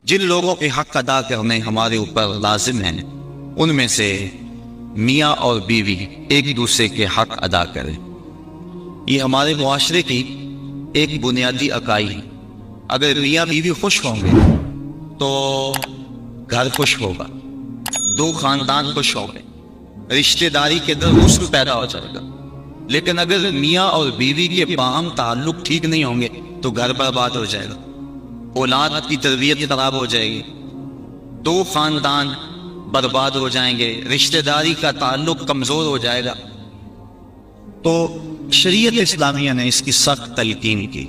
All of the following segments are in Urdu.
جن لوگوں کے حق ادا کرنے ہمارے اوپر لازم ہیں ان میں سے میاں اور بیوی ایک دوسرے کے حق ادا کریں. یہ ہمارے معاشرے کی ایک بنیادی اکائی ہے. اگر میاں بیوی خوش ہوں گے تو گھر خوش ہوگا، دو خاندان خوش ہوں گے، رشتہ داری کے اندر حسن پیدا ہو جائے گا. لیکن اگر میاں اور بیوی کے باہم تعلق ٹھیک نہیں ہوں گے تو گھر برباد ہو جائے گا، اولاد کی تربیت خراب ہو جائے گی، دو خاندان برباد ہو جائیں گے، رشتہ داری کا تعلق کمزور ہو جائے گا. تو شریعت اسلامیہ نے اس کی سخت تلقین کی.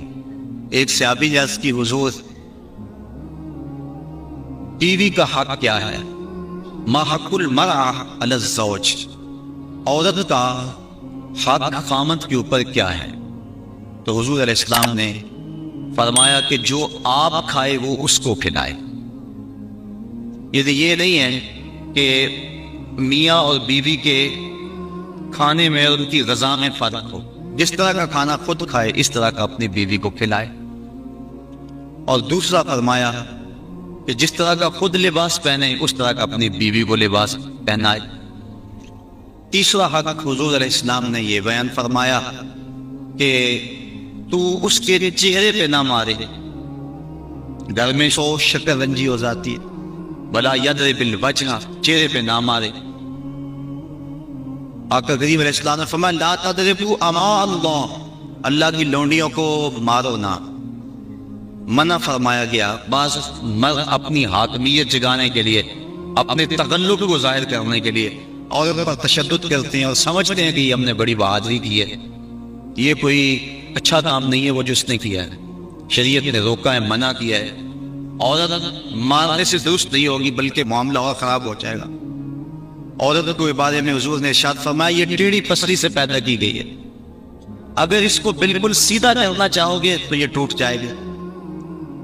ایک صحابی جاز کی حضور بیوی کا حق کیا ہے، ما حق المرأة علی الزوج، عورت کا حق خامد کے اوپر کیا ہے. تو حضور علیہ السلام نے فرمایا کہ جو آپ کھائے وہ اس کو کھلائے. یہ نہیں ہے کہ میاں اور بیوی کے کھانے میں اور ان کی غذا میں فرق ہو. جس طرح کا کھانا خود کھائے اس طرح کا اپنی بیوی کو کھلائے. اور دوسرا فرمایا کہ جس طرح کا خود لباس پہنے اس طرح کا اپنی بیوی کو لباس پہنائے. تیسرا حق حضور علیہ السلام نے یہ بیان فرمایا کہ تو اس کے چہرے پہ نہ مارے. گھر میں سو شکل رنجی ہو جاتی ہے، بلا یضرب الوجہ، چہرے پہ نہ مارے. آقا کریم علیہ السلام نے فرمایا لا تضربوا اماء اللہ، اللہ کی لونڈیوں کو مارو نہ. منع فرمایا گیا. بعض مرد اپنی حاکمیت جگانے کے لیے، اپنے تغلب کو ظاہر کرنے کے لیے اور پر تشدد کرتے ہیں اور سمجھتے ہیں کہ یہ ہم نے بڑی بہادری کی ہے. یہ کوئی اچھا کام نہیں ہے وہ جو اس نے کیا ہے. شریعت نے روکا ہے، منع کیا ہے. عورت مارنے سے درست نہیں ہوگی بلکہ معاملہ اور خراب ہو جائے گا. عورت کو بارے میں حضور نے ارشاد فرمایا یہ ٹیڑھی پسلی سے پیدا کی گئی ہے، اگر اس کو بالکل سیدھا کرنا چاہو گے تو یہ ٹوٹ جائے گی،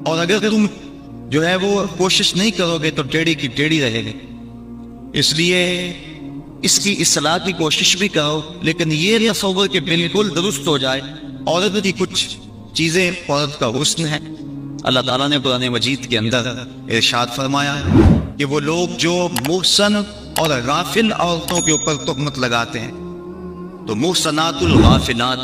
اور اگر تم جو ہے وہ کوشش نہیں کرو گے تو ٹیڑھی کی ٹیڑھی رہے گی. اس لیے اس کی اصلاح کی کوشش بھی کرو، لیکن یہ تصور کہ بالکل درست ہو جائے. عورت کی کچھ چیزیں عورت کا حسن ہے. اللہ تعالیٰ نے قرآن مجید کے اندر ارشاد فرمایا ہے کہ وہ لوگ جو محسن اور غافل عورتوں کے اوپر تہمت لگاتے ہیں، تو محسنات الغافلات،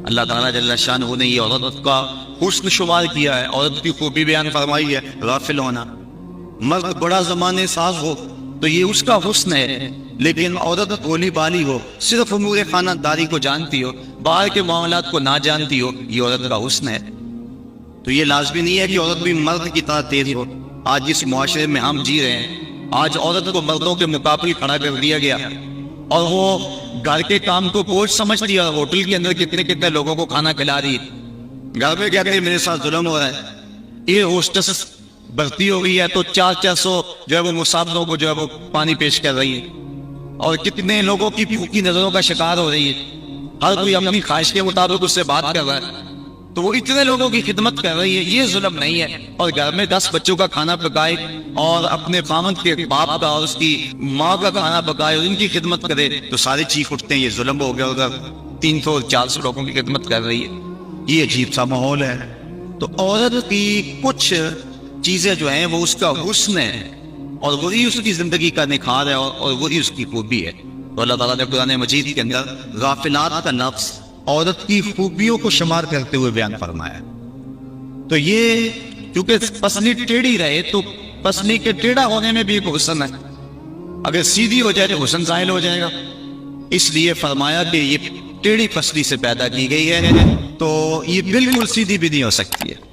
اللہ تعالیٰ جل شانہ نے یہ عورت کا حسن شمار کیا ہے، عورت کی خوبی بیان فرمائی ہے غافل ہونا. مرد بڑا زمانے ساز ہو تو یہ اس کا حسن ہے، لیکن عورت بولی بالی ہو، صرف امور خانہ داری کو جانتی ہو، باہر کے معاملات کو نہ جانتی ہو، یہ عورت کا حسن ہے. تو یہ لازمی نہیں ہے کہ عورت بھی مرد کی طرح تیز ہو. آج جس معاشرے میں ہم جی رہے ہیں، آج عورت کو مردوں کے مقابل کھڑا کر دیا گیا اور وہ گھر کے کام کو بوجھ سمجھتی ہے. ہوٹل کے اندر کتنے کتنے لوگوں کو کھانا کھلا رہی ہے، گھر میں کہتے ہیں میرے ساتھ ظلم ہو رہا ہے. یہ ہوسٹس بھرتی ہو گئی ہے تو 400 جو ہے وہ مسافروں کو جو ہے وہ پانی پیش کر رہی ہے، اور کتنے لوگوں کی بھوکی نظروں کا شکار ہو رہی ہے. ہر کوئی اپنی خواہش کے مطابق اس سے بات کر رہا ہے تو وہ اتنے لوگوں کی خدمت کر رہی ہے. یہ ظلم نہیں ہے؟ اور گھر میں 10 بچوں کا کھانا پکائے اور اپنے خامد کے باپ کا اور اس کی ماں کا کھانا پکائے اور ان کی خدمت کرے تو سارے چیخ اٹھتے ہیں یہ ظلم ہو گیا. ادھر 300-400 لوگوں کی خدمت کر رہی ہے. یہ عجیب سا ماحول ہے. تو عورت کی کچھ چیزیں جو ہیں وہ اس کا حسن ہے اور وہی اس کی زندگی کا نکھار ہے اور وہی اس کی خوبی ہے. تو اللہ تعالیٰ نے قرآن مجید کے اندر غافلات کا لفظ عورت کی خوبیوں کو شمار کرتے ہوئے بیان فرمایا. تو یہ کیونکہ پسلی ٹیڑھی رہے تو پسلی کے ٹیڑھا ہونے میں بھی ایک حسن ہے. اگر سیدھی ہو جائے تو حسن ظاہر ہو جائے گا. اس لیے فرمایا کہ یہ ٹیڑھی پسلی سے پیدا کی گئی ہے تو یہ بالکل سیدھی بھی نہیں ہو سکتی ہے.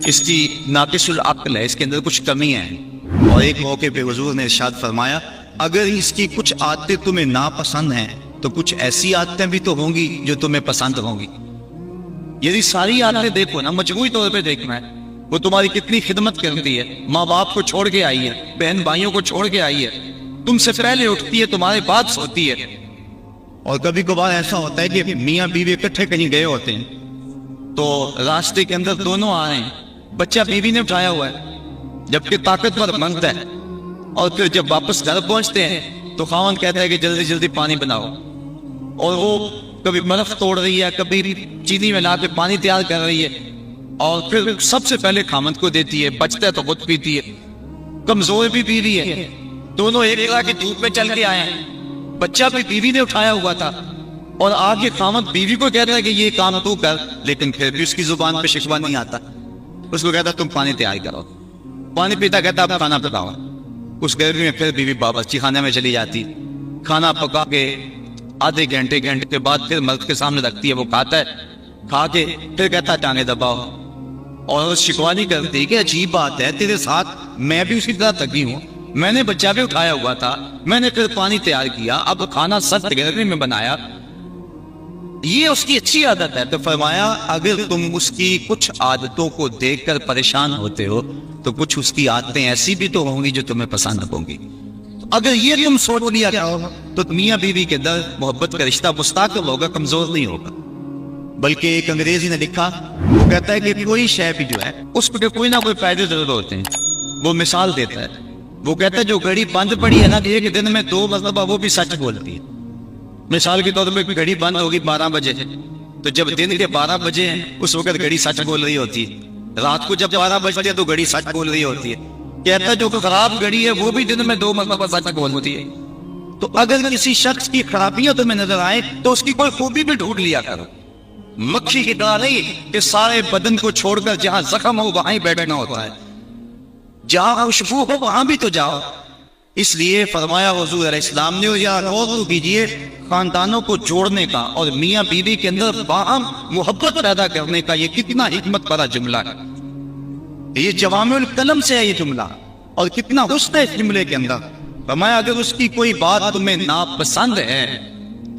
اس کی ناقص العقل ہے، اس کے اندر کچھ کمیاں ہیں. اور ایک موقع پہ حضور نے ارشاد فرمایا اگر اس کی کچھ عادتیں تمہیں ناپسند ہیں تو کچھ ایسی عادتیں بھی تو ہوں گی جو تمہیں پسند ہوں گی. یعنی ساری عادتیں دیکھو نا، مجموعی طور پہ دیکھنا ہے. وہ تمہاری کتنی خدمت کرتی ہے، ماں باپ کو چھوڑ کے آئی ہے، بہن بھائیوں کو چھوڑ کے آئی ہے، تم سے پہلے اٹھتی ہے، تمہارے بعد سوتی ہے. اور کبھی کبھار ایسا ہوتا ہے کہ میاں بیوی اکٹھے کہیں گئے ہوتے ہیں تو راستے کے اندر دونوں آ رہے ہیں، بچہ بیوی نے اٹھایا ہوا ہے جبکہ طاقتور مرد ہے، اور پھر جب واپس گھر پہنچتے ہیں تو خاوند کہتا ہے کہ جلدی جلدی پانی بناؤ، اور وہ کبھی برف توڑ رہی ہے، کبھی چینی میں لا کے پانی تیار کر رہی ہے. اور پھر سب سے پہلے خامد کو دیتی ہے، بچتا ہے تو خود پیتی ہے، کمزور بھی بیوی ہے، دونوں ایک طرح کے دودھ میں چل کے آئے ہیں، بچہ بھی بیوی نے اٹھایا ہوا تھا، اور آگے خامد بیوی کو کہتا ہے کہ یہ کام تو کر، لیکن پھر بھی اس کی زبان پہ شکوہ نہیں آتا، اس کو کہتا تم پانی تیار کرو، پانی پیتا کہتا اب کھانا پکاؤ، اس گرمی میں پھر بیوی باورچی خانے میں چلی جاتی، کھانا پکا کے آدھے گھنٹے کے بعد پھر مرد کے سامنے رکھتی ہے، وہ کھاتا ہے، کھا کے پھر کہتا ہے ٹانگیں دباؤ، اور شکوہ نہیں کرتی کہ عجیب بات ہے تیرے ساتھ میں بھی اسی طرح تھکی ہوں، میں نے بچہ بھی اٹھایا ہوا تھا، میں نے پھر پانی تیار کیا، اب کھانا سخت گرمی میں بنایا، یہ اس کی اچھی عادت ہے۔ تو فرمایا اگر تم اس کی کچھ عادتوں کو دیکھ کر پریشان ہوتے ہو تو کچھ اس کی عادتیں ایسی بھی تو ہوں گی جو تمہیں پسند ہوں گی، اگر یہ تم سوچ لیا تو میاں بیوی کے در محبت کا رشتہ مستقل ہوگا، کمزور نہیں ہوگا۔ بلکہ ایک انگریزی نے لکھا، وہ کہتا ہے کہ کوئی شے بھی جو ہے اس پہ کوئی نہ کوئی فائدے ضرور ہوتے ہیں، وہ مثال دیتا ہے، وہ کہتا ہے جو گھڑی بند پڑی ہے نا ایک دن میں 2 مرتبہ وہ بھی سچ بولتی ہے، مثال کے طور پہ گھڑی بند ہوگی 12 بجے، تو جب دن کے 12 بجے ہیں اس وقت گھڑی سچ بول رہی ہوتی ہے، رات کو جب 12 بجے تو گھڑی سچ بول رہی ہوتی ہے، کہتا ہے جو خراب گھڑی ہے وہ بھی دن میں 2 مرتبہ سچ بولتی ہے۔ تو اگر کسی شخص کی خرابیاں تمہیں نظر آئے تو اس کی کوئی خوبی بھی ڈھونڈ لیا کرو، مکھی کی طرح نہیں کہ سارے بدن کو چھوڑ کر جہاں زخم ہو وہاں ہی بیٹھنا ہوتا ہے، جہاں خوشبو ہو وہاں بھی تو جاؤ۔ اس لیے فرمایا حضور علیہ السلام نے، یا غور تو کیجئے خاندانوں کو جوڑنے کا اور میاں بیوی کے اندر باہم محبت پیدا کرنے کا یہ کتنا حکمت بھرا جملہ ہے، یہ جوامع الکلم سے ہے یہ جملہ، اور کتنا حسن ہے اس جملے کے اندر۔ فرمایا اگر اس کی کوئی بات تمہیں ناپسند ہے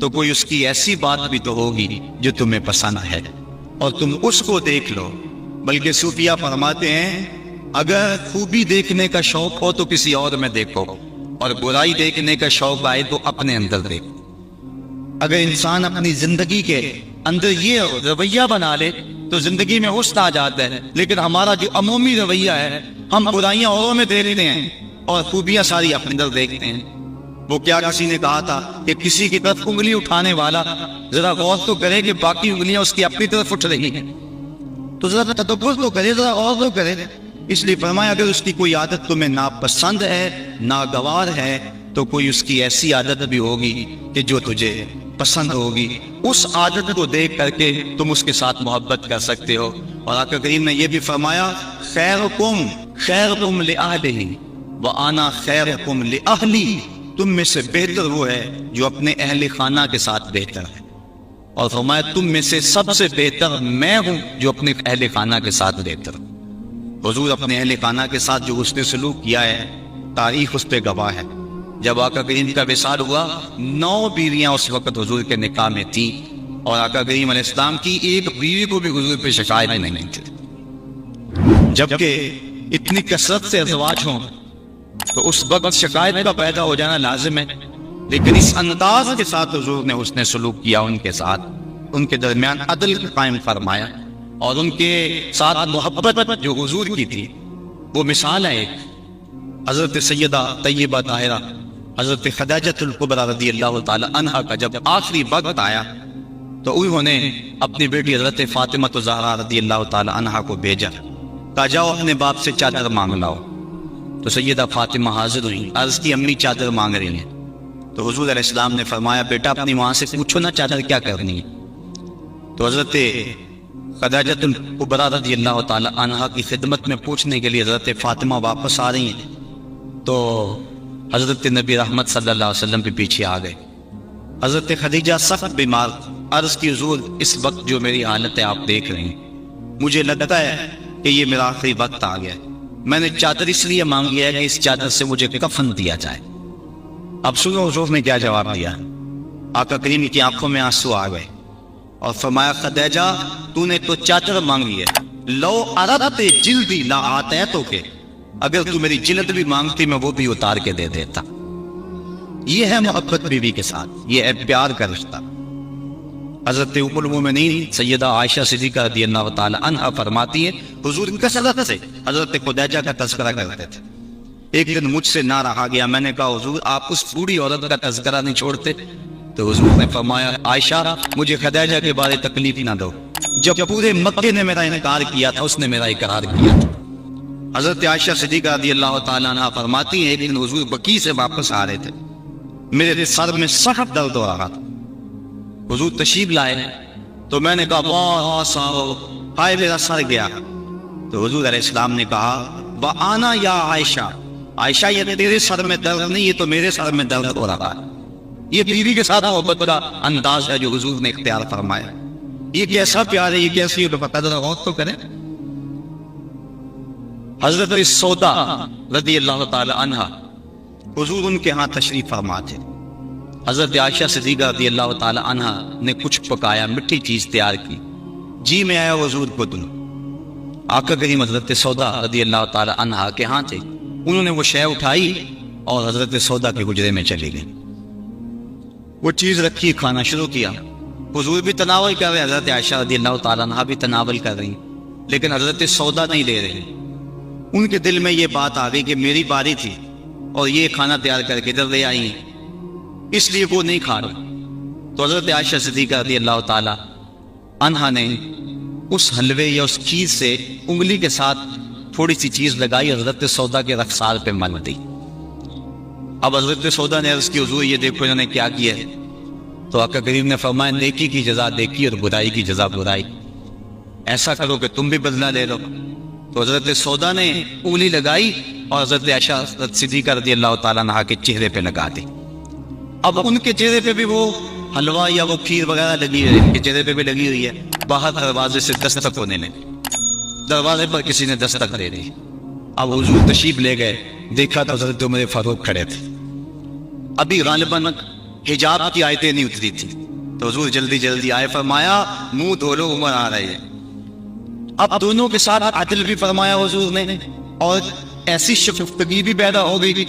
تو کوئی اس کی ایسی بات بھی تو ہوگی جو تمہیں پسند ہے، اور تم اس کو دیکھ لو۔ بلکہ صوفیہ فرماتے ہیں اگر خوبی دیکھنے کا شوق ہو تو کسی اور میں دیکھو، اور برائی دیکھنے کا شوق آئے تو اپنے اندر دیکھو۔ اگر انسان اپنی زندگی کے اندر یہ رویہ بنا لے تو زندگی میں حسن آ جاتا ہے، لیکن ہمارا جو عمومی رویہ ہے ہم برائیاں اوروں میں دیکھتے ہیں اور خوبیاں ساری اپنے اندر دیکھتے ہیں۔ وہ کیا کسی نے کہا تھا کہ کسی کی طرف انگلی اٹھانے والا ذرا غور تو کرے کہ باقی انگلیاں اس کی اپنی طرف اٹھ رہی ہیں، تو ذرا تدبر تو کرے، ذرا غور تو کرے۔ اس لیے فرمایا اگر اس کی کوئی عادت تمہیں ناپسند ہے، ناگوار ہے، تو کوئی اس کی ایسی عادت بھی ہوگی کہ جو تجھے پسند ہوگی، اس عادت کو دیکھ کر کے تم اس کے ساتھ محبت کر سکتے ہو۔ اور آقا کریم نے یہ بھی فرمایا خیرکم لأہلہ وأنا خیرکم لأہلی، تم میں سے بہتر وہ ہے جو اپنے اہل خانہ کے ساتھ بہتر ہے، اور فرمایا تم میں سے سب سے بہتر میں ہوں جو اپنے اہل خانہ کے ساتھ بہتر ہوں۔ حضور اپنے اہل خانہ کے ساتھ جو اس نے سلوک کیا ہے تاریخ اس پہ گواہ ہے۔ جب آقا کریم کا وصال ہوا 9 بیویاں اس وقت حضور کے نکاح میں تھیں، اور آقا کریم علیہ السلام کی ایک بیوی کو بھی حضور پہ شکایت نہیں تھی، جبکہ اتنی کثرت سے ازواج ہوں تو اس وقت شکایت کا پیدا ہو جانا لازم ہے، لیکن اس انداز کے ساتھ حضور نے اس نے سلوک کیا، ان کے ساتھ ان کے درمیان عدل قائم فرمایا، اور ان کے ساتھ محبت جو حضور کی تھی وہ مثال ہے ایک۔ حضرت سیدہ طیبہ طاہرہ حضرت خدیجہ الکبریٰ رضی اللہ تعالی عنہا کا جب آخری وقت آیا تو انہوں نے اپنی بیٹی حضرت فاطمہ الزہرا رضی اللہ تعالی عنہا کو بھیجا، کہا جاؤ اپنے باپ سے چادر مانگ لاؤ۔ تو سیدہ فاطمہ حاضر ہوئی، عرض کی امی چادر مانگ رہی ہیں، تو حضور علیہ السلام نے فرمایا بیٹا اپنی ماں سے پوچھو نا چادر کیا کرنی ہے۔ تو حضرت خدیجہ الکبریٰ رضی اللہ تعالی عنہا کی خدمت میں پوچھنے کے لیے حضرت فاطمہ واپس آ رہی ہیں، تو حضرت نبی رحمت صلی اللہ علیہ وسلم بھی پیچھے آ گئے۔ حضرت خدیجہ سخت بیمار، عرض کی حضور اس وقت جو میری حالت ہے آپ دیکھ رہے ہیں، مجھے لگتا ہے کہ یہ میرا آخری وقت آ گیا ہے، میں نے چادر اس لیے مانگی ہے کہ اس چادر سے مجھے کفن دیا جائے۔ اب سنو حضور نے کیا جواب دیا۔ آقا کریم کی آنکھوں میں آنسو آ گئے اور فرمایا خدیجہ تو نے تو چادر مانگی ہے، لو اردت جلدی لا آتیتک، اگر تو میری جلد بھی مانگتی میں وہ بھی اتار کے دے دیتا۔ یہ ہے محبت بیوی کے ساتھ، یہ ہے پیار کا رشتہ۔ حضرت ام المومنین سیدہ عائشہ صدیقہ رضی اللہ تعالی عنہا فرماتی ہے حضور کثرت سے حضرت خدیجہ کا تذکرہ کرتے تھے۔ ایک دن مجھ سے نہ رہا گیا، میں نے کہا حضور آپ اس بوڑھی عورت کا تذکرہ نہیں چھوڑتے؟ تو حضور نے فرمایا عائشہ مجھے خدیجہ کے بارے تکلیف نہ دو، جب پورے مکے نے میرا انکار کیا تھا اس نے میرا اقرار کیا تھا۔ حضرت عائشہ صدیقہ رضی اللہ تعالیٰ عنہ فرماتی ہیں ایک دن حضور بقیع سے واپس آ رہے تھے، میرے سر میں سخت درد ہو رہا تھا، حضور تشریف لائے تو میں نے کہا ہائے میرا سر گیا، تو حضور علیہ السلام نے کہا وَأَنَا یا عائشہ، عائشہ یہ تیرے سر میں درد نہیں، یہ تو میرے سر میں درد ہو رہا ہے۔ یہ بیوی کے ساتھ محبت کا انداز ہے جو حضور نے اختیار فرمایا، یہ کیسا پیار ہے، یہ کیسی پتہ غور تو کریں۔ حضرت سودا رضی اللہ تعالی عنہ حضور ان کے ہاں تشریف فرما تھے، حضرت عائشہ صدیقہ رضی اللہ تعالی عنہ نے کچھ پکایا، مٹھی چیز تیار کی، جی میں آیا حضور کو دوں، آقا کریم حضرت سودا رضی اللہ تعالی عنہ کے ہاں تھے، انہوں نے وہ شے اٹھائی اور حضرت سودا کے حجرے میں چلی گئی، وہ چیز رکھی، کھانا شروع کیا، حضور بھی تناول کر رہے، حضرت عائشہ رضی اللہ تعالیٰ عنہ بھی تناول کر رہی، لیکن حضرت سودا نہیں لے رہے، ان کے دل میں یہ بات آ گئی کہ میری باری تھی اور یہ کھانا تیار کر کے ادھر لے آئی ہیں، اس لیے وہ نہیں کھا رہے، تو حضرت عائشہ صدیقہ رضی اللہ تعالیٰ عنہ نے اس حلوے یا اس چیز سے انگلی کے ساتھ تھوڑی سی چیز لگائی، حضرت سودا کے رخسار پہ مل دی۔ اب حضرت سودا نے عرض کی حضور یہ دیکھو انہوں نے کیا کیا ہے، تو آقا کریم نے فرمایا نیکی کی جزا نیکی اور برائی کی جزا برائی، ایسا کرو کہ تم بھی بدلہ لے لو، تو حضرت سودا نے انگلی لگائی اور حضرت عائشہ صدیقہ رضی اللہ تعالیٰ عنہ کے چہرے پہ لگا دی۔ اب ان کے چہرے پہ بھی وہ حلوہ یا وہ کھیر وغیرہ لگی ہوئی ہے، ان کے چہرے پہ بھی لگی ہوئی ہے، باہر دروازے سے دستک ہونے لگی، دروازے پر کسی نے دستک دے دی، اب حضور تشریف لے گئے، دیکھا تو حضرت عمر فاروق کھڑے تھے، ابھی غالباً حجاب کی آیتیں نہیں اتری تھی، تو حضور جلدی جلدی آئے، فرمایا منہ دھو لو عمر آ رہے ہیں۔ اب دونوں کے ساتھ عدل بھی فرمایا حضور نے، اور ایسی شفقتی بھی پیدا ہو گئی۔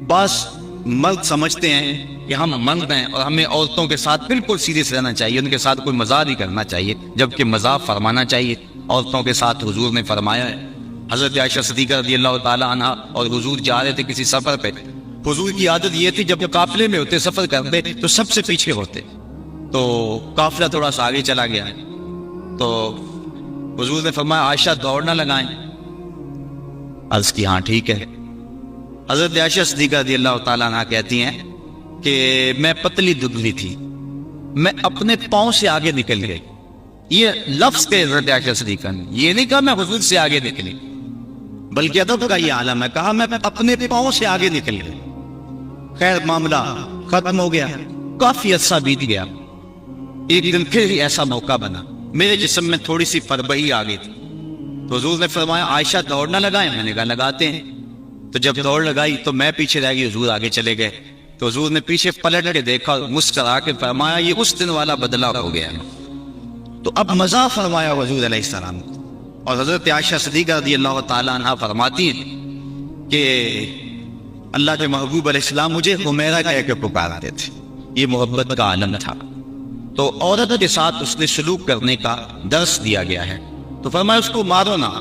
بعض مرد سمجھتے ہیں کہ ہم مرد ہیں اور ہمیں عورتوں کے ساتھ بالکل سیریس رہنا چاہیے، ان کے ساتھ کوئی مزاح نہیں کرنا چاہیے، جبکہ مزاح فرمانا چاہیے عورتوں کے ساتھ۔ حضور نے فرمایا ہے، حضرت عائشہ صدیقہ رضی اللہ تعالی عنہ اور حضور جا رہے تھے کسی سفر پہ، حضور کی عادت یہ تھی جب قافلے میں ہوتے سفر کرتے تو سب سے پیچھے ہوتے، تو قافلہ تھوڑا سا آگے چلا گیا، تو حضور نے فرمایا عائشہ دوڑ نہ لگائیں، عرض کی ہاں ٹھیک ہے۔ حضرت عائشہ صدیقہ رضی اللہ تعالیٰ عنہ کہتی ہیں کہ میں پتلی دبلی تھی، میں اپنے پاؤں سے آگے نکل گئی، یہ لفظ کے حضرت عائشہ صدیقہ نے یہ نہیں کہا میں حضور سے آگے نکلی، بلکہ ادب کا یہ عالم ہے، کہا میں اپنے پاؤں سے آگے نکل گئی۔ خیر معاملہ ختم ہو گیا، کافی عرصہ بیت گیا، ایک دن پھر ایسا موقع بنا، میرے جسم میں تھوڑی سی فربہی آ گئی تھی، تو حضور نے فرمایا عائشہ دوڑ نہ لگائیں، میں نے کہا لگاتے ہیں، تو جب دوڑ لگائی تو میں پیچھے رہ گئی، حضور آگے چلے گئے، تو حضور نے پیچھے پلٹ کے دیکھا، مسکرا کے فرمایا یہ اس دن والا بدلہ ہو گیا، تو اب مزاح فرمایا حضور علیہ السلام۔ اور حضرت عائشہ صدیقہ رضی اللہ تعالیٰ عنہ فرماتی ہیں کہ اللہ کے محبوب علیہ السلام مجھے حمیرہ کہہ کے پکارتے تھے، یہ محبت کا عالم تھا، تو عورت کے ساتھ اس نے سلوک کرنے کا درس دیا گیا ہے، تو فرمایا اس کو مارو نہ،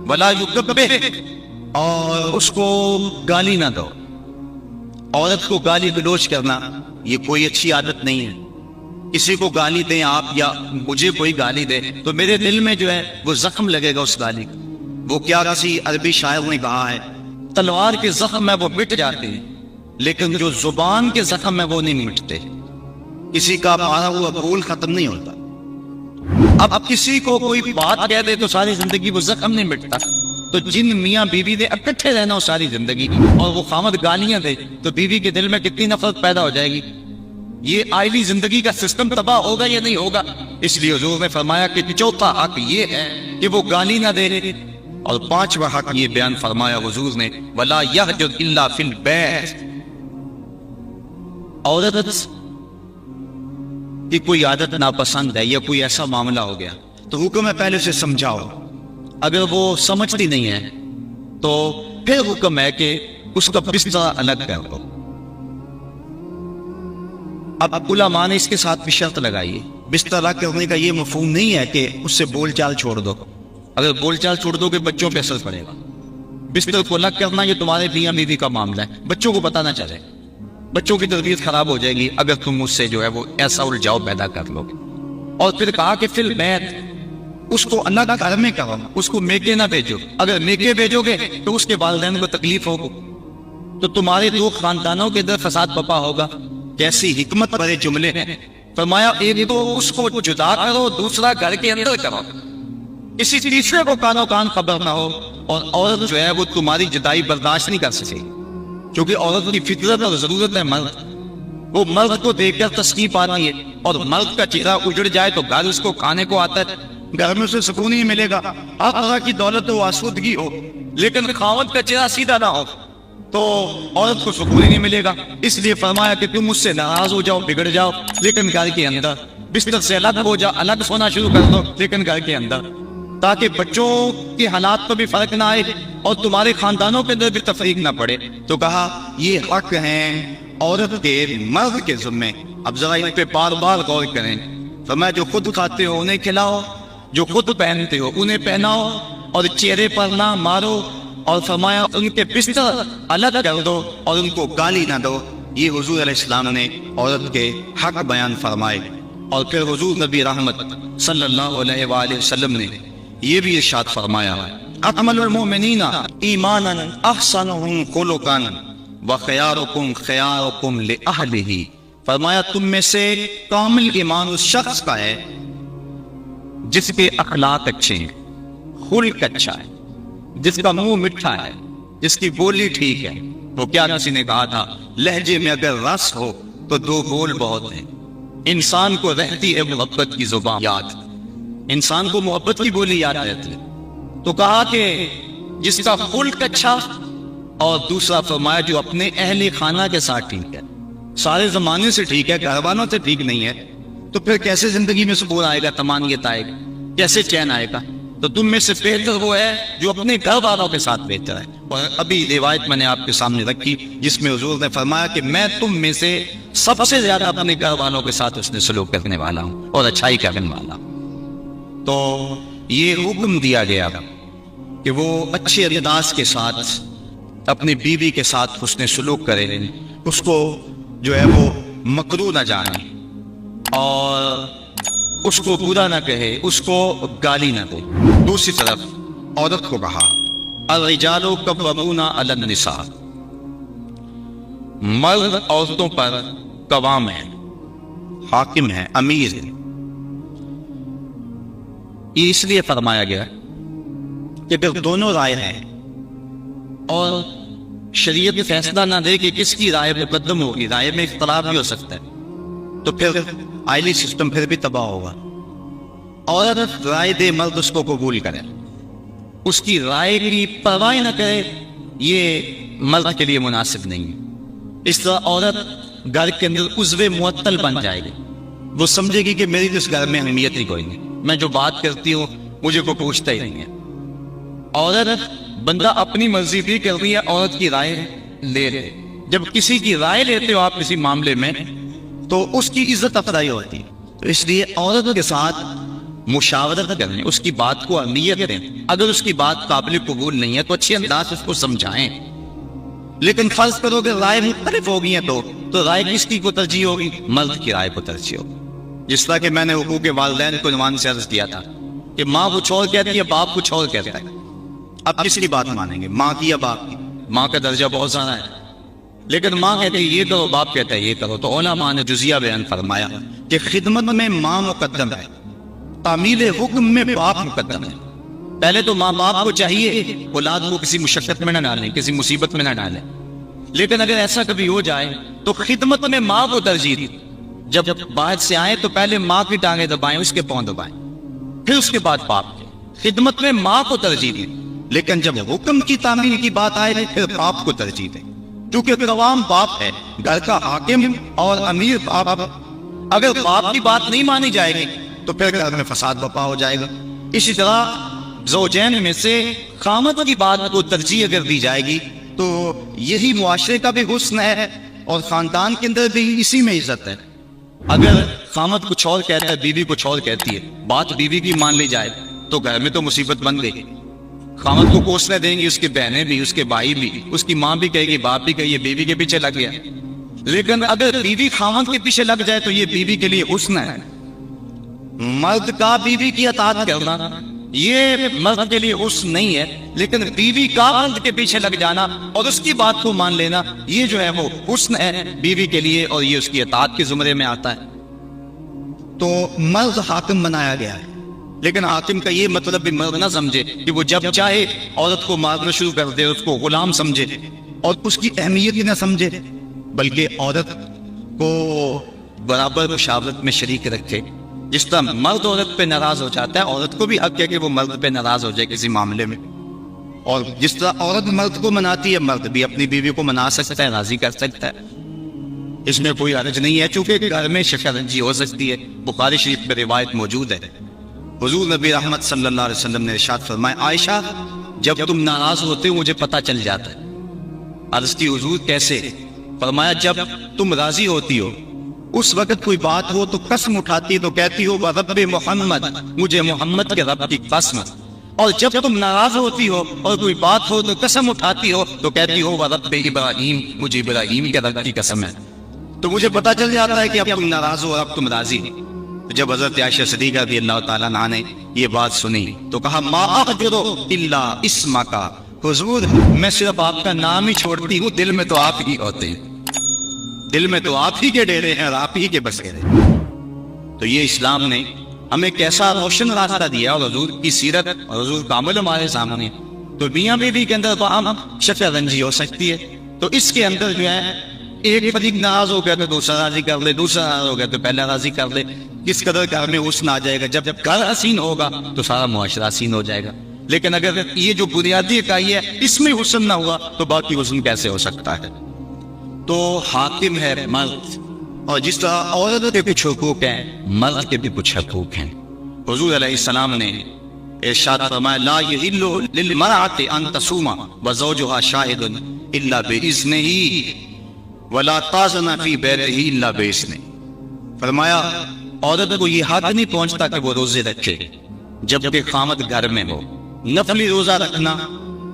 ولا یکبہ، اور اس کو گالی نہ دو، عورت کو گالی گلوچ کرنا یہ کوئی اچھی عادت نہیں ہے، کسی کو گالی دیں آپ یا مجھے کوئی گالی دے تو میرے دل میں جو ہے وہ زخم لگے گا اس گالی کا، وہ کیا کسی عربی شاعر نے کہا ہے تلوار کے زخم ہے وہ مٹ جاتے ہیں لیکن جو زبان کے زخم ہے وہ نہیں مٹتے، کسی کا مارا ہوا پھول ختم نہیں ہوتا، اب کسی کو کوئی بات کہہ دے تو ساری زندگی وہ زخم نہیں مٹتا، تو جن میاں بیوی نے اکٹھے رہنا ہو ساری زندگی اور وہ خامد گالیاں دے تو بیوی کے دل میں کتنی نفرت پیدا ہو جائے گی، یہ آئلی زندگی کا سسٹم تباہ ہوگا یا نہیں ہوگا۔ اس لیے حضور نے فرمایا کہ چوتھا حق یہ ہے کہ وہ گالی نہ دے، اور پانچواں حق یہ بیان فرمایا حضور نے وَلَا يَحْجُرْ إِلَّا فِي الْبَيْتِ، عورت کی کوئی عادت ناپسند ہے یا کوئی ایسا معاملہ ہو گیا تو حکم ہے پہلے سے سمجھاؤ، اگر وہ سمجھتی نہیں ہے تو پھر حکم ہے کہ اس کا بستر الگ کر دو۔ اب علماء نے اس کے ساتھ بھی شرط لگائی ہے، بستر الگ کرنے کا یہ مفہوم نہیں ہے کہ اس سے بول چال چھوڑ دو، اگر بول چال چھوڑ دو کہ بچوں پہ اثر پڑے گا، بستر کو الگ کرنا یہ تمہارے میاں بیوی کا معاملہ ہے، بچوں کو پتہ نہ چلے، بچوں کی تربیت خراب ہو جائے گی اگر تم اس سے جو ہے وہ ایسا الجھاؤ پیدا کر لو گے۔ اور پھر کہا کہ فی البیت، اس کو الگ گھر میں کرو، اس کو میکے نہ بھیجو، اگر میکے بھیجو گے تو اس کے والدین کو تکلیف ہوگی، تو تمہارے دو خاندانوں کے اندر فساد بپا ہوگا۔ کیسی حکمت بھرے جملے ہیں۔ فرمایا ایک تو اس کو جدا کرو، دوسرا گھر کے اندر کرو، کسی تیسرے کو کانوں کان خبر نہ ہو، اور عورت جو ہے وہ تمہاری جدائی برداشت نہیں کر سکے، کیونکہ عورت کی فطرت اور ضرورت ہے مرد، وہ مرد کو دیکھ کر تسکین پا رہی ہے، اور مرد کا چہرہ اجڑ جائے تو گھر اس کو کھانے کو آتا ہے، گھر میں اسے سکون نہیں ملے گا، ہر طرح کی دولت و آسودگی ہو، لیکن خاوند کا چہرہ سیدھا نہ ہو تو عورت کو سکون ہی نہیں ملے گا۔ اس لیے فرمایا کہ تم مجھ سے ناراض ہو جاؤ، بگڑ جاؤ، لیکن گھر کے اندر بستر سے الگ ہو جاؤ، الگ سونا شروع کر دو، لیکن گھر کے اندر، تاکہ بچوں کے حالات پر بھی فرق نہ آئے اور تمہارے خاندانوں کے اندر بھی تفریق نہ پڑے۔ تو کہا یہ حق ہیں عورت کے مرد کے ذمے۔ اب ذرا ان پہ بار بار غور کریں۔ فرمایا جو خود کھاتے ہو انہیں کھلاؤ، جو خود پہنتے ہو انہیں پہناؤ، اور چہرے پر نہ مارو، اور فرمایا ان کے بستر الگ کر دو اور ان کو گالی نہ دو۔ یہ حضور علیہ السلام نے عورت کے حق بیان فرمائے۔ اور پھر حضور نبی رحمت صلی اللہ علیہ وآلہ وسلم نے یہ بھی ارشاد فرمایا، اکمل المؤمنین ایمانا احسنہم خلقا وخیارکم خیارکم لأہلہ۔ فرمایا تم میں سے کامل ایمان اس شخص کا ہے جس کے اخلاق اچھے ہیں، خلق اچھا ہے، جس کا منہ میٹھا ہے، جس کی بولی ٹھیک ہے۔ وہ کیا کسی نے کہا تھا، لہجے میں اگر رس ہو تو دو بول بہت ہیں۔ انسان کو رہتی ہے محبت کی زبان یاد، انسان کو محبت کی بولی یاد رہتی ہے۔ تو کہا کہ جس کا خلق اچھا، اور دوسرا فرمایا جو اپنے اہل خانہ کے ساتھ ٹھیک ہے، سارے زمانے سے ٹھیک ہے، گھر والوں سے ٹھیک نہیں ہے، تو پھر کیسے زندگی میں سکون آئے گا، طمانینت آئے گا، کیسے چین آئے گا؟ تو تم میں سے بہتر وہ ہے جو اپنے گھر والوں کے ساتھ بہتر ہے۔ اور ابھی روایت میں نے آپ کے سامنے رکھی جس میں حضور نے فرمایا کہ میں تم میں سے سب سے زیادہ اپنے گھر والوں کے ساتھ اس نے سلوک کرنے والا ہوں اور اچھائی کرنے والا ہوں۔ تو یہ حکم دیا گیا کہ وہ اچھے انداز کے ساتھ اپنی بیوی کے ساتھ حسن سلوک کرے، اس کو جو ہے وہ مکروہ نہ جانے، اور اس کو برا نہ کہے، اس کو گالی نہ دے۔ دوسری طرف عورت کو کہا الرجال قوامون علی النساء، مرد عورتوں پر قوام ہے، حاکم ہے، امیر ہے۔ یہ اس لیے فرمایا گیا کہ پھر دونوں رائے ہیں، اور شریعت فیصلہ نہ دے کہ کس کی رائے مقدم ہوگی، رائے میں اختلاف بھی ہو سکتا ہے، تو پھر آئلی سسٹم پھر بھی تباہ ہوگا۔ عورت رائے دے، مرد اس کو قبول کرے، اس کی رائے کی پرواہ نہ کرے، یہ مرد کے لیے مناسب نہیں ہے۔ اس طرح عورت گھر کے اندر عضو معطل بن جائے گی، وہ سمجھے گی کہ میری اس گھر میں اہمیت ہی کوئی نہیں، میں جو بات کرتی ہوں مجھے کوئی پوچھتا ہی نہیں ہے۔ عورت بندہ اپنی مرضی بھی کر رہی ہے، عورت کی رائے لے رہے۔ جب کسی کی رائے لیتے ہو آپ کسی معاملے میں تو اس کی عزت افزائی ہوتی ہے، تو اس لیے عورت کے ساتھ مشاورت کریں، اس کی بات کو اہمیت دیں۔ اگر اس کی بات قابل قبول نہیں ہے تو اچھے انداز سے اس کو سمجھائیں، لیکن فرض کرو کہ رائے مختلف ہو گئی ہیں تو رائے کس کی کو ترجیح ہوگی؟ مرد کی رائے کو ترجیح ہوگی۔ جس طرح کہ میں نے حقوق والدین کو عنوان سے عرض کیا تھا کہ ماں کچھ اور کہتی ہے، باپ کچھ اور کہتا ہے، اب کس کی بات مانیں گے، ماں کی یا باپ کی؟ ماں کا درجہ بہت زیادہ ہے، لیکن ماں کہتے ہیں یہ کرو، باپ کہتا ہے یہ کرو۔ تو علماء نے جزیہ بیان فرمایا کہ خدمت میں ماں مقدم ہے، تعمیل حکم میں باپ مقدم ہے۔ پہلے تو ماں باپ کو چاہیے اولاد کو کسی مشقت میں نہ ڈالیں، کسی مصیبت میں نہ ڈالیں، لیکن اگر ایسا کبھی ہو جائے تو خدمت میں ماں کو ترجیح دی۔ جب باہر سے آئے تو پہلے ماں کی ٹانگیں دبائیں، اس کے پاؤں دبائیں، پھر اس کے بعد باپ کے۔ خدمت میں ماں کو ترجیح دی، لیکن جب حکم کی تعمیل کی بات آئے پھر باپ کو ترجیح دیں، کیونکہ قوام باپ ہے، گھر کا حاکم اور امیر باپ۔ اگر باپ کی بات نہیں مانی جائے گی تو پھر گھر میں فساد برپا ہو جائے گا۔ اسی طرح زوجین میں سے خامد کی بات کو ترجیح اگر دی جائے گی تو یہی معاشرے کا بھی حسن ہے اور خاندان کے اندر بھی اسی میں عزت ہے۔ اگر خامد کچھ اور کہتا ہے، بیوی کچھ اور کہتی ہے، بات بیوی کی مان لی جائے تو گھر میں تو مصیبت بن گئی۔ خامد کو کوسنے دیں گی، اس کے بہنیں بھی، اس کے بھائی بھی، اس کی ماں بھی کہے گی، باپ بھی کہے گی، بیوی کے پیچھے لگ گیا۔ لیکن اگر بیوی خامد کے پیچھے لگ جائے تو یہ بیوی کے لیے حسن ہے، مرد کا بیوی کی اطاعت کرنا یہ مرد کے لیے حسن نہیں ہے، لیکن بیوی کا مرد کے پیچھے لگ جانا اور اس کی بات کو مان لینا یہ جو ہے وہ حسن ہے بیوی کے لیے، اور یہ اس کی اطاعت کے زمرے میں آتا ہے۔ تو مرد حاکم بنایا گیا ہے، لیکن حاکم کا یہ مطلب بھی مرد نہ سمجھے کہ وہ جب چاہے عورت کو مارنا شروع کر دے، اس کو غلام سمجھے اور اس کی اہمیت ہی نہ سمجھے، بلکہ عورت کو برابر مشاورت میں شریک رکھے۔ جس طرح مرد عورت پہ ناراض ہو جاتا ہے، عورت کو بھی حق ہے کہ وہ مرد پہ ناراض ہو جائے کسی معاملے میں، اور جس طرح عورت مرد کو مناتی ہے، مرد بھی اپنی بیوی کو منا سکتا ہے، راضی کر سکتا ہے، اس میں کوئی حرج نہیں ہے، چونکہ گھر میں شکنجی ہو سکتی ہے۔ بخاری شریف میں روایت موجود ہے، حضور نبی رحمت صلی اللہ علیہ وسلم نے ارشاد فرمایا، عائشہ جب تم ناراض ہوتے ہو مجھے پتہ چل جاتا ہے۔ عرض کی حضور کیسے؟ فرمایا جب تم راضی ہوتی ہو اس وقت کوئی بات ہو تو قسم اٹھاتی تو کہتی ہو رب محمد، مجھے محمد کے رب کی قسم، اور جب تم ناراض ہوتی ہو اور کوئی بات ہو تو قسم اٹھاتی ہو تو کہتی ہو رب ابراہیم، مجھے ابراہیم کے رب کی قسم ہے۔ تو مجھے پتہ چل جاتا ہے کہ اب تم ناراض ہو اور اب تم راضی ہو۔ جب حضرت عائشہ صدیقہ رضی اللہ تعالیٰ عنہا نے یہ بات سنی تو کہا ما اقدر الا اسمک، حضور میں صرف آپ کا نام ہی چھوڑتی ہوں، دل میں تو آپ ہی ہوتے ہیں، دل میں تو آپ ہی کے ڈیرے ہیں اور آپ ہی کے بسیرے ہیں۔ تو یہ اسلام نے ہمیں کیسا روشن راستہ دیا، اور حضور کی سیرت اور حضور کا عمل ہمارے سامنے۔ تو میاں بیوی کے اندر تو عام شکل رنجی ہو سکتی ہے، تو اس کے اندر جو ہے ایک فریق ناراض ہو گیا تو دوسرا راضی کر لے، دوسرا ناراض ہو گیا تو پہلا راضی کر لے۔ کس قدر گھر میں حسن آ جائے گا، جب گھر حسین ہوگا تو سارا معاشرہ حسین ہو جائے گا۔ لیکن اگر یہ جو بنیادی اکائی ہے اس میں حسن نہ ہوا تو باقی حسن کیسے ہو سکتا ہے؟ تو حاکم ہے مرد، اور جس طرح عورت کے کچھ حقوق ہیں مرد کے بھی کچھ حقوق ہیں۔ حضور علیہ السلام نے ارشاد فرمایا لا یحل للمرأة ان تصوم وزوجها شاہد الا باذنہ ولا تأذن فی بیتہ الا باذنہ۔ فرمایا عورت کو یہ حق نہیں پہنچتا کہ وہ روزے رکھے جبکہ خامد گھر میں ہو۔ نفلی روزہ رکھنا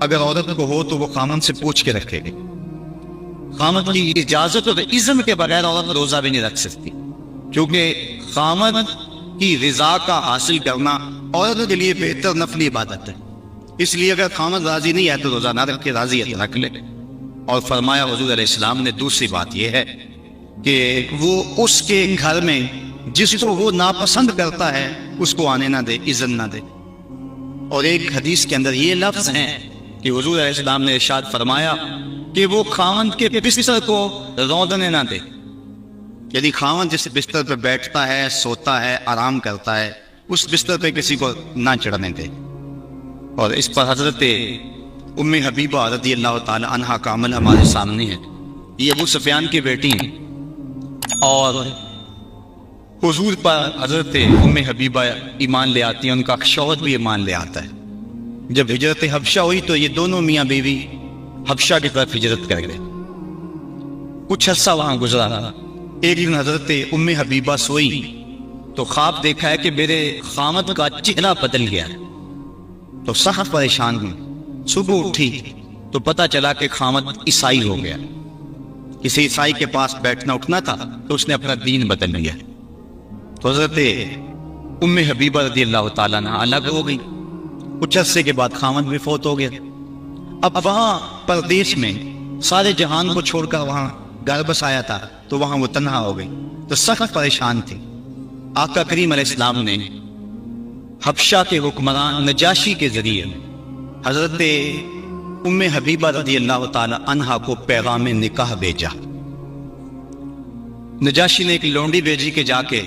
اگر عورت کو ہو تو وہ خامد سے پوچھ کے رکھے گی، خامد کی اجازت اور اذن کے بغیر عورت روزہ بھی نہیں رکھ سکتی، کیونکہ خامد کی رضا کا حاصل کرنا عورت کے لیے بہتر نفلی عبادت ہے۔ اس لیے اگر خامد راضی نہیں ہے تو روزہ نہ رکھ کے، راضی ہے تو رکھ لے۔ اور فرمایا حضور علیہ السلام نے دوسری بات یہ ہے کہ وہ اس کے گھر میں جس کو وہ ناپسند کرتا ہے اس کو آنے نہ دے، اذن نہ دے۔ اور ایک حدیث کے اندر یہ لفظ ہیں کہ حضور علیہ السلام نے ارشاد فرمایا کہ وہ خاوند کے بستر کو روندنے نہ دے، یعنی خاوند جس بستر پہ بیٹھتا ہے، سوتا ہے، آرام کرتا ہے، اس بستر پہ کسی کو نہ چڑھنے دے۔ اور اس پر حضرت ام حبیبہ رضی اللہ تعالی عنہا کا عمل ہمارے سامنے ہے۔ یہ ابو سفیان کی بیٹی ہیں، اور حضور پر حضرت ام حبیبہ ایمان لے آتی ہیں، ان کا شوہر بھی ایمان لے آتا ہے۔ جب ہجرت حبشہ ہوئی تو یہ دونوں میاں بیوی حبشہ کی طرف ہجرت کر گئے۔ کچھ عرصہ وہاں گزرا۔ ایک دن حضرت ام حبیبہ سوئی تو خواب دیکھا ہے کہ میرے خامد کا چہرہ بدل گیا ہے، تو سخت پریشان ہوئی۔ صبح اٹھی تو پتہ چلا کہ خامد عیسائی ہو گیا، کسی عیسائی کے پاس بیٹھنا اٹھنا تھا تو اس نے اپنا دین بدل لیا۔ تو حضرت ام حبیبہ رضی اللہ تعالیٰ عنہ الگ ہو گئی۔ کچھ عرصے کے بعد خامد بھی فوت ہو گیا۔ اب وہاں پردیش میں سارے جہان کو چھوڑ کر وہاں گھر بسایا تھا تو وہاں وہ تنہا ہو گئی، تو سخت پریشان تھی۔ آقا کریم علیہ السلام نے حبشہ کے حکمران نجاشی کے ذریعے حضرت ام حبیبہ رضی اللہ تعالی عنہا کو پیغام نکاح بھیجا۔ نجاشی نے ایک لونڈی بھیجی کہ جا کے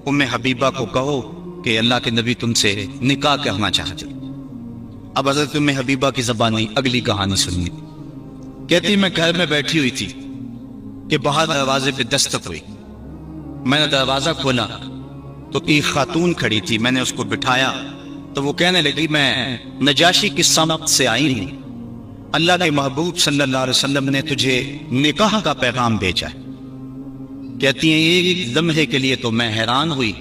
ام حبیبہ کو کہو کہ اللہ کے نبی تم سے نکاح کرنا چاہتے۔ اب حضرت ام حبیبہ کی زبانی اگلی کہانی سننی۔ کہتی میں گھر میں بیٹھی ہوئی تھی کہ باہر دروازے پہ دستک ہوئی، میں نے دروازہ کھولا تو ایک خاتون کھڑی تھی، میں نے اس کو بٹھایا تو وہ کہنے لگی میں نجاشی کی سمت سے آئی ہوں، اللہ کے محبوب صلی اللہ علیہ وسلم نے تجھے نکاح کا پیغام بھیجا ہے۔ کہتی ہیں ایک لمحے کے لیے تو میں حیران ہوئی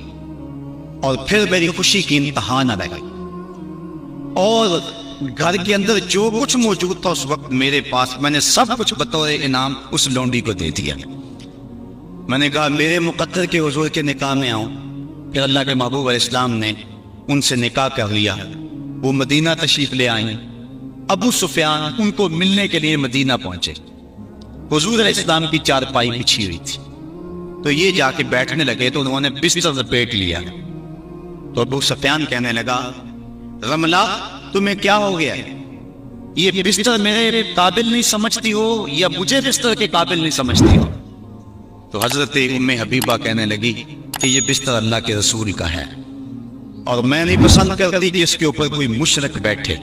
اور پھر میری خوشی کی انتہا نہ رہ گئی، اور گھر کے اندر جو کچھ موجود تھا اس وقت میرے پاس، میں نے سب کچھ بطور انعام اس لونڈی کو دے دیا۔ میں نے کہا میرے مقدر کے حضور کے نکاح میں آؤں، پھر اللہ کے محبوب علیہ السلام نے ان سے نکاح کر لیا. وہ مدینہ تشریف لے آئیں. ابو سفیان ان کو ملنے کے لیے مدینہ پہنچے. حضور علیہ السلام کی چارپائی بچھی ہوئی تھی, تو یہ جا کے بیٹھنے لگے تو انہوں نے بستر لپیٹ لیا. تو ابو سفیان کہنے لگا, رملہ تمہیں کیا ہو گیا ہے؟ یہ بستر میرے قابل نہیں سمجھتی ہو یا مجھے بستر کے قابل نہیں سمجھتی ہو؟ تو حضرت ام حبیبہ کہنے لگی کہ یہ بستر اللہ کے رسول کا ہے اور میں نہیں پسند کرتی کہ اس کے اوپر کوئی مشرک بیٹھے.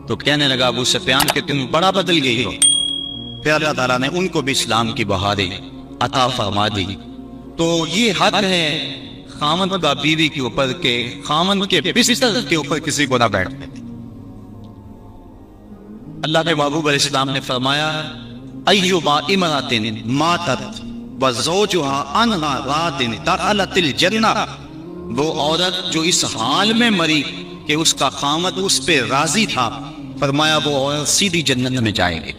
تو کہنے لگا ابو سفیان کہ تم بڑا بدل گئی ہو. پھر اللہ تعالیٰ نے ان کو بھی اسلام کی بہاریں عطا فرما دی. تو یہ حق ہے خامن کا بیوی کے اوپر کہ خامن کے بستر کے اوپر کسی کو نہ بیٹھے. اللہ کے محبوب علیہ السلام نے فرمایا, ایما امرأۃ ماتت وزوجها عنہا راض دخلت الجنہ. وہ عورت جو اس حال میں مری کہ اس کا خامد اس پہ راضی تھا, فرمایا وہ عورت سیدھی جنت میں جائے گی.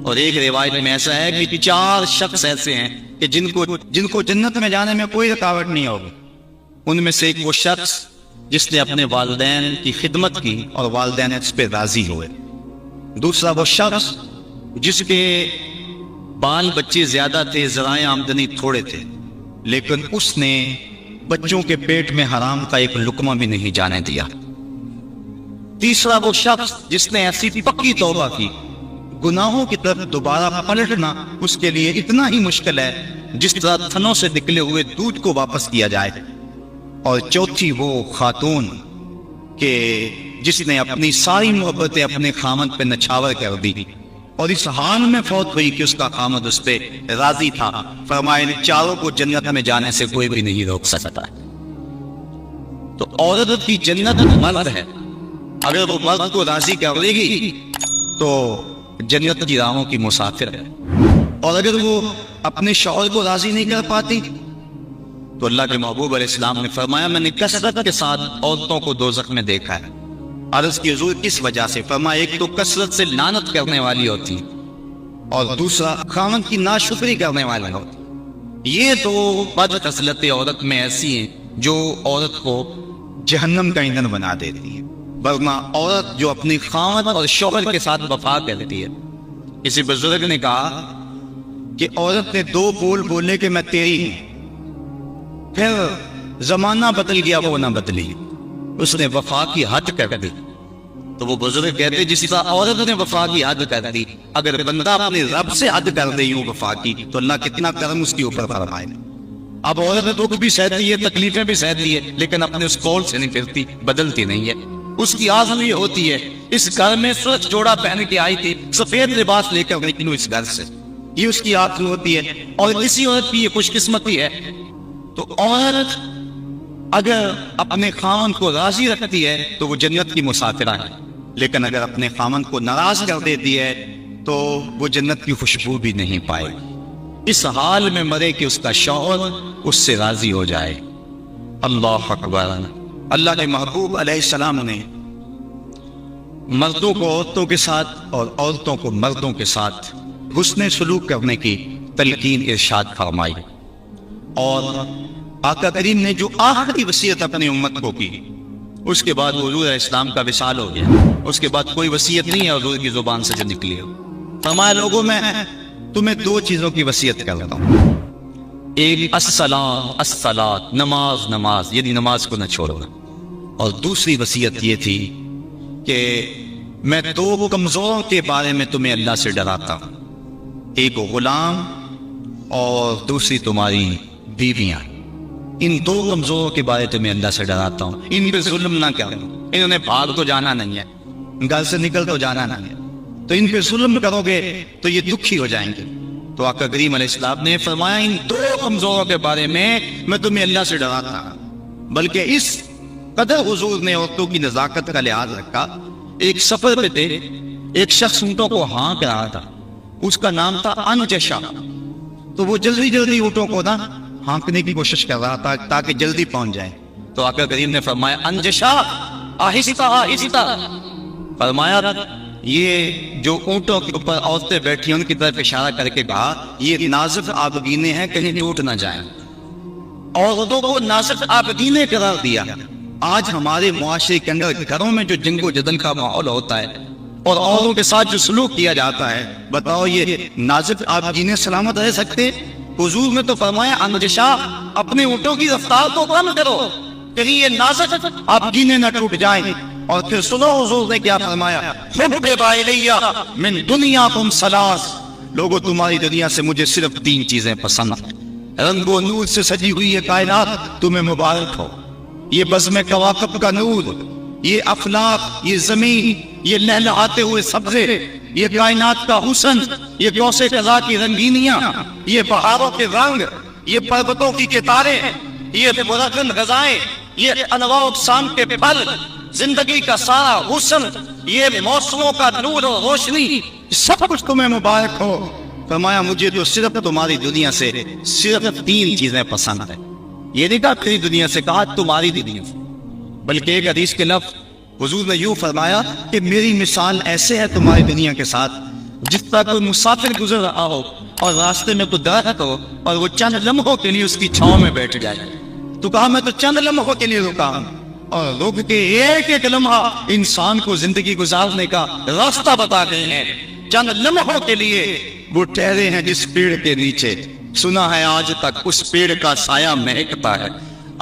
اور ایک روایت میں ایسا ہے کہ 4 شخص ایسے ہیں کہ جن کو جنت میں جانے میں کوئی رکاوٹ نہیں ہوگی. ان میں سے ایک وہ شخص جس نے اپنے والدین کی خدمت کی اور والدین اس پہ راضی ہوئے. دوسرا وہ شخص جس کے بال بچے زیادہ تھے, ذرائع آمدنی تھوڑے تھے, لیکن اس نے بچوں کے پیٹ میں حرام کا ایک لقمہ بھی نہیں جانے دیا. تیسرا وہ شخص جس نے ایسی پکی توبہ کی, گناہوں کی طرف دوبارہ پلٹنا اس کے لیے اتنا ہی مشکل ہے جس طرح تھنوں سے نکلے ہوئے دودھ کو واپس کیا جائے. اور چوتھی وہ خاتون کہ جس نے اپنی ساری محبتیں اپنے خامد پہ نچھاور کر دی اور اس حال میں فوت ہوئی کہ اس کا خامد اس پہ راضی تھا. فرمایا ان چاروں کو جنت میں جانے سے کوئی بھی نہیں روک سکتا. تو عورت کی جنت مرد ہے, اگر وہ مرد کو راضی کر لے گی تو جنت کی راہوں کی مسافر ہے. اور اگر وہ اپنے شوہر کو راضی نہیں کر پاتی تو اللہ کے محبوب علیہ السلام نے فرمایا میں نے کثرت کے ساتھ عورتوں کو دوزخ میں دیکھا ہے. عرض کی حضور کس وجہ سے؟ فرمایا ایک تو کثرت سے لعنت کرنے والی ہوتی اور دوسرا خامن کی ناشکری کرنے والی ہوتی. یہ تو بد خصلتیں عورت میں ایسی ہیں جو عورت کو جہنم کا ایندھن بنا دیتی ہے. ورنہ عورت جو اپنی خامن اور شوہر کے ساتھ وفا کرتی ہے. کسی بزرگ نے کہا کہ عورت نے 2 بول بولے کہ میں تیری ہوں, پھر زمانہ بدل گیا وہ نہ بدلی, اس نے وفا کی حد کر دی. تو وہ بزرگ کہتے جس طرح عورت نے وفا کی حد کر دی, اگر بندہ اپنے رب سے حد کر دے یوں وفا کی تو اللہ کتنا کرم اس کے اوپر فرمائے. اب عورت دکھ بھی سہتی ہے, تکلیفیں بھی سہتی ہے, لیکن اپنے اس قول سے نہیں پھرتی, بدلتی نہیں ہے. اس کی آزم یہ ہوتی ہے اس گھر میں سرخ جوڑا پہن کے آئی تھی, سفید لباس لے کر نکلوں اس گھر سے, یہ اس کی آزم ہوتی ہے. اور اسی عورت کی یہ خوش قسمتی ہے. تو عورت اگر اپنے خامن کو راضی رکھتی ہے تو وہ جنت کی مسافرہ ہے, لیکن اگر اپنے خامن کو ناراض کر دیتی ہے تو وہ جنت کی خوشبو بھی نہیں پائے. اس حال میں مرے کہ اس کا شوہر اس سے راضی ہو جائے. اللہ اکبر. اللہ کے محبوب علیہ السلام نے مردوں کو عورتوں کے ساتھ اور عورتوں کو مردوں کے ساتھ حسن سلوک کرنے کی تلقین ارشاد فرمائی. اور آقا کریم نے جو آخری وصیت اپنی امت کو کی, اس کے بعد حضور علیہ السلام کا وصال ہو گیا. اس کے بعد کوئی وصیت نہیں ہے حضور کی زبان سے جو نکلی ہو. فرمایا لوگوں میں تمہیں 2 چیزوں کی وصیت کرتا ہوں. ایک الصلاۃ, نماز نماز, یعنی نماز کو نہ چھوڑو. اور دوسری وصیت یہ تھی کہ میں 2 کمزوروں کے بارے میں تمہیں اللہ سے ڈراتا ہوں, ایک غلام اور دوسری تمہاری بیویاں. ان 2 کمزوروں کے بارے تمہیں اللہ سے ڈراتا ہوں, ان پہ ظلم نہ کرو. انہوں نے بھاگ تو جانا نہیں ہے, گھر سے نکل تو جانا نہیں ہے, تو ان پہ ظلم کرو گے تو یہ دکھی ہو جائیں گے. تو آقا کریم علیہ السلام نے فرمایا ان 2 کمزوروں کے بارے میں تمہیں اللہ سے ڈراتا ہوں. بلکہ اس قدر حضور نے عورتوں کی نزاکت کا لحاظ رکھا. ایک سفر پہ تھے, ایک شخص اونٹوں کو ہانک رہا تھا, اس کا نام تھا انجشا. تو وہ جلدی اونٹوں کو نا ہانکنے کی کوشش کر رہا تھا تاکہ جلدی پہنچ جائے. تو آقا کریم نے فرمایا انجشا آہستہ آہستہ. فرمایا یہ جو اونٹوں کے اوپر عورتیں بیٹھی ہیں ان کی طرف اشارہ کر کے کہا یہ نازک آبگینے ہیں, کہیں ٹوٹ نہ جائیں. عورتوں کو ناصف عابدین قرار دیا. آج ہمارے معاشرے کے اندر گھروں میں جو جنگ و جدل کا ماحول ہوتا ہے اور عورتوں کے ساتھ جو سلوک کیا جاتا ہے، بتاؤ یہ ناصف عابدین سلامت رہ سکتے؟ حضور نے تو فرمایا اندشا اپنے اونٹوں کی رفتار کو کم کرو، کہیں یہ ناصف عابدین نہ ٹوٹ جائیں. اور پھر سنو حضور نے کیا فرمایا، حبب الیہ من دنیاکم ثلاث، لوگوں تمہاری دنیا سے مجھے صرف 3 چیزیں پسند ہیں. رنگ و نور سے سجی ہوئی یہ کائنات تمہیں مبارک ہو، یہ بزم کواکب کا نور، یہ افلاک، یہ زمین، یہ لہلہاتے ہوئے سبزے، یہ کائنات کا حسن، یہ غوث قضا کی رنگینیاں، یہ بہاروں کے رنگ، یہ پربتوں کی کتاریں، یہ مرغن غذائیں، یہ انواع اقسام کے پھل، زندگی کا سارا حسن، یہ موسموں کا نور اور روشنی، سب کچھ تمہیں مبارک ہو. فرمایا مجھے تو صرف تمہاری دنیا سے صرف 3 چیزیں پسند ہیں. یہ نہیں کہا تیری دنیا سے، کہا تمہاری دنیا سے. بلکہ ایک حدیث کے لفظ حضور نے یوں فرمایا کہ میری مثال ایسے ہے تمہاری دنیا کے ساتھ جس طرح کوئی مسافر گزر رہا ہو اور راستے میں کوئی درخت ہو اور وہ چند لمحوں کے لیے اس کی چھاؤں میں بیٹھ جائے. تو کہا میں تو چند لمحوں کے لیے رکا ہوں، اور رک کے ایک ایک لمحہ انسان کو زندگی گزارنے کا راستہ بتا گئے ہیں. چند لمحوں کے لیے وہ ٹھہرے ہیں جس پیڑ کے نیچے، سنا ہے آج تک اس پیڑ کا سایہ مہکتا ہے،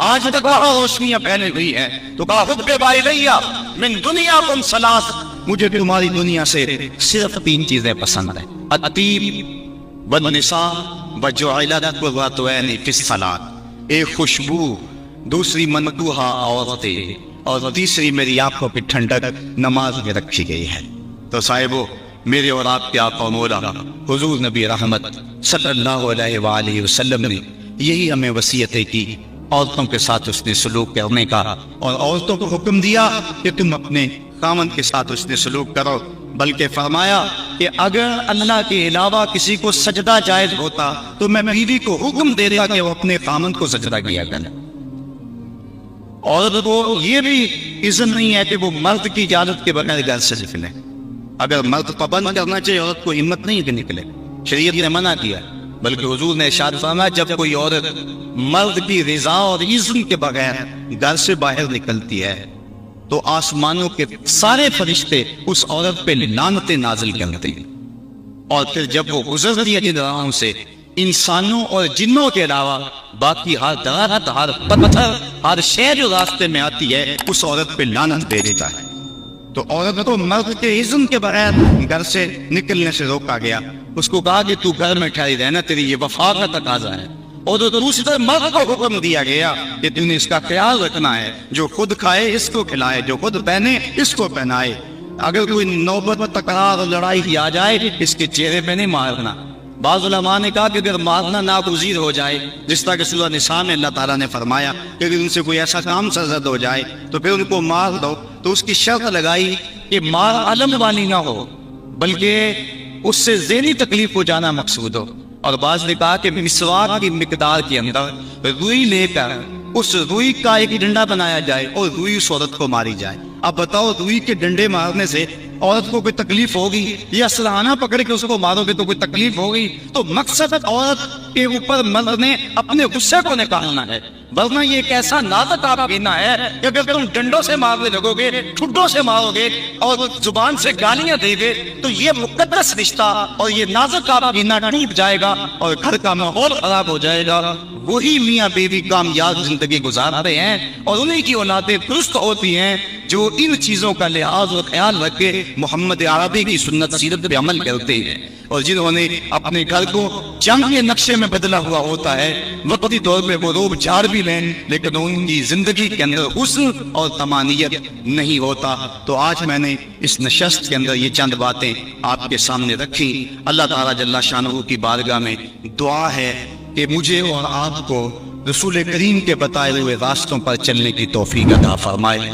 آج تک وہاں روشنیاں پھیلی ہوئی ہیں. تو کہا حبب الیہ من دنیاکم ثلاث، مجھے تمہاری دنیا سے صرف 3 چیزیں پسند ہیں، الطیب والنساء وجعلت قرۃ عینی فی الصلاۃ. ایک خوشبو، دوسری مندوحہ عورتیں، اور تیسری میری آنکھوں کی ٹھنڈک نماز میں رکھی گئی ہے. تو صاحبو، میرے اور آپ کے آقا و مولا حضور نبی رحمت صلی اللہ علیہ وآلہ وسلم نے یہی ہمیں وصیتیں کی. عورتوں کے ساتھ اس نے سلوک کرنے کا، اور عورتوں کو حکم دیا کہ تم اپنے خامن کے ساتھ اس نے سلوک کرو. بلکہ فرمایا کہ اگر اللہ کے علاوہ کسی کو سجدہ جائز ہوتا تو میں بیوی کو حکم دے دیا کہ وہ اپنے خامن کو سجدہ کیا کرے. عورت کو یہ بھی اذن نہیں ہے کہ وہ مرد کی اجازت کے بغیر گھر سے نکلے. اگر مرد پابند کرنا چاہیے عورت کو ہمت نہیں کہ نکلے، شریعت نے منع کیا. بلکہ حضور نے ارشاد فرمایا جب کوئی عورت مرد کی رضا اور اذن کے بغیر گھر سے باہر نکلتی ہے تو آسمانوں کے سارے فرشتے اس عورت پہ لعنتیں نازل کرتے ہیں. اور پھر جب وہ گزرتی ہے جن راہوں سے، انسانوں اور جنوں کے علاوہ باقی ہر درخت، ہر پتھر، ہر شے جو راستے میں آتی ہے اس عورت پہ لعنت دے دیتا ہے. تو عورت کو مرد کے اذن کے بغیر گھر سے نکلنے سے روکا گیا. اس کو کہا کہ تو گھر میں ٹھہری رہنا، تیری یہ وفا کا تقاضا ہے. اور دوسری طرف مرد کو حکم دیا گیا کہ تم نے اس کا خیال رکھنا ہے، جو خود کھائے اس کو کھلائے، جو خود پہنے اس کو پہنائے. اگر کوئی نوبت تکرار اور لڑائی کی آ جائے اس کے چہرے پہ نہیں مارنا. بعض علماء نے کہا کہ اگر مارنا ناگزیر ہو جائے، جس طرح کہ سورہ نساء میں اللہ تعالیٰ نے فرمایا کہ اگر ان سے کوئی ایسا کام سرزد ہو جائے تو پھر ان کو مار دو، تو اس کی شرط لگائی کہ مار علم والی نہ ہو بلکہ اس سے ذہنی تکلیف ہو جانا مقصود ہو. اور بعض نے کہا کہ مسواک کی مقدار کے اندر روئی لے کر اس روئی کا ایک ڈنڈا بنایا جائے اور روئی اس عورت کو ماری جائے. اب بتاؤ، روئی کے ڈنڈے مارنے سے عورت کو کوئی تکلیف ہوگی یا سلحانہ پکڑ کے اس کو مارو گے تو کوئی تکلیف ہوگی؟ تو مقصد عورت کے اوپر مرد نے اپنے غصے کو نکالنا ہے، ورنہ یہ ایک ایسا نازک آپ پینا ہے کہ اگر تم ڈنڈوں سے مارنے لگو گے، ٹھڈوں سے مارو گے اور زبان سے گالیاں دے گے تو یہ مقدس رشتہ اور یہ نازک آپ پینا ٹوٹ جائے گا اور گھر کا ماحول خراب ہو جائے گا. وہی میاں بیوی کامیاب زندگی گزارتے ہیں اور انہیں کی اولادیں درست ہوتی ہیں جو ان چیزوں کا لحاظ اور خیال رکھ کے محمد عربی کی سنت سیرت پہ عمل کرتے ہیں، اور جنہوں نے اپنے گھر کو جنگ کے نقشے میں بدلا ہوا ہوتا ہے. وقتی طور پہ وہ روب جھاڑ بھی لیں لیکن ان کی زندگی کے اندر حسن اور طمانینت نہیں ہوتا. تو آج میں نے اس نشست کے اندر یہ چند باتیں آپ کے سامنے رکھی. اللہ تعالیٰ جل شانہ کی بارگاہ میں دعا ہے کہ مجھے اور آپ کو رسول کریم کے بتائے ہوئے راستوں پر چلنے کی توفیق عطا فرمائے.